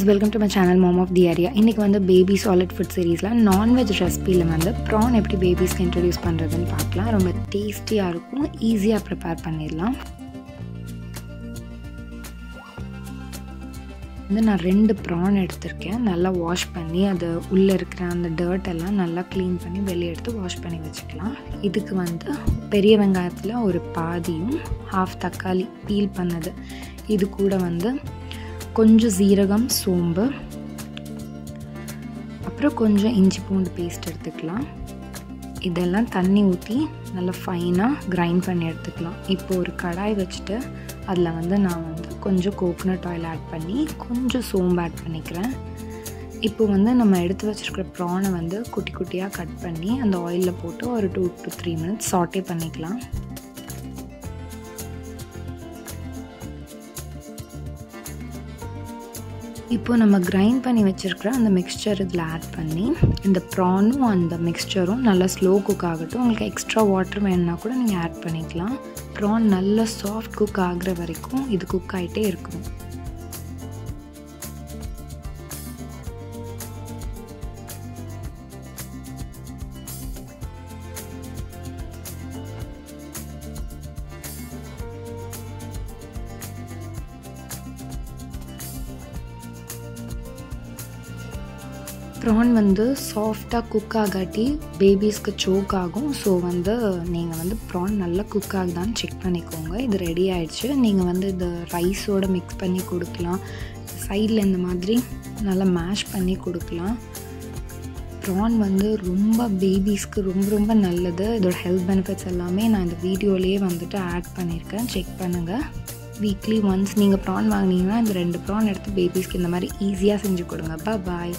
friends, welcome to my channel Mom of the Area. இன்னைக்கு வந்து baby solid food சீரிஸ்ல non veg ரெசிபியில் வந்து PRAN எப்படி பேபிஸ்க்கு introduce பண்ணுறதுன்னு பார்க்கலாம். ரொம்ப டேஸ்டியாக இருக்கும், ஈஸியாக ப்ரிப்பேர் பண்ணிடலாம். வந்து நான் 2 ப்ரான் எடுத்திருக்கேன். நல்லா வாஷ் பண்ணி அது உள்ளே இருக்கிற அந்த டர்ட் எல்லாம் நல்லா க்ளீன் பண்ணி வெளியே எடுத்து வாஷ் பண்ணி வச்சுக்கலாம். இதுக்கு வந்து பெரிய வெங்காயத்தில் ஒரு பாதியும் ஹாஃப் தக்காளி பீல் பண்ணது, இது கூட வந்து கொஞ்சம் சீரகம், சோம்பு, அப்புறம் கொஞ்சம் இஞ்சி பூண்டு பேஸ்ட் எடுத்துக்கலாம். இதெல்லாம் தண்ணி ஊற்றி நல்லா ஃபைனாக கிரைண்ட் பண்ணி எடுத்துக்கலாம். இப்போ ஒரு கடாய் வச்சுட்டு அதில் வந்து நான் வந்து கொஞ்சம் கோகோனட் ஆயில் ஆட் பண்ணி கொஞ்சம் சோம்பு ஆட் பண்ணிக்கிறேன். இப்போ வந்து நம்ம எடுத்து வச்சுருக்கிற ப்ரானை வந்து குட்டி குட்டியாக கட் பண்ணி அந்த ஆயிலில் போட்டு ஒரு 2 to 3 minutes சாட்டே பண்ணிக்கலாம். இப்போ நம்ம கிரைண்ட் பண்ணி வச்சுருக்கிற அந்த மிக்ஸ்சர் இதில் ஆட் பண்ணி இந்த ப்ரானும் அந்த மிக்ஸ்சரும் நல்லா ஸ்லோ குக் ஆகட்டும். உங்களுக்கு எக்ஸ்ட்ரா வாட்டர் வேணுன்னா கூட நீங்கள் ஆட் பண்ணிக்கலாம். ப்ரான் நல்லா சாஃப்ட் குக் ஆகிற வரைக்கும் இது குக் ஆகிட்டே இருக்கணும். ப்ரான் வந்து சாஃப்டாக குக் ஆகாட்டி பேபிஸ்க்கு சோக் ஆகும். ஸோ வந்து நீங்கள் வந்து ப்ரான் நல்லா குக் ஆகுதான்னு செக் பண்ணிக்கோங்க. இது ரெடி ஆகிடுச்சு. நீங்கள் வந்து இது ரைஸோடு மிக்ஸ் பண்ணி கொடுக்கலாம். சைடில் இந்த மாதிரி நல்லா மேஷ் பண்ணி கொடுக்கலாம். ப்ரான் வந்து ரொம்ப பேபிஸ்க்கு ரொம்ப நல்லது. இதோட ஹெல்த் பெனிஃபிட்ஸ் எல்லாமே நான் இந்த வீடியோலேயே வந்துட்டு ஆட் பண்ணியிருக்கேன், செக் பண்ணுங்கள். வீக்லி ஒன்ஸ் நீங்கள் ப்ரான் வாங்கினீங்கன்னா இந்த 2 ப்ரான் எடுத்து பேபிஸ்க்கு இந்த மாதிரி ஈஸியாக செஞ்சு கொடுங்க. பாய்.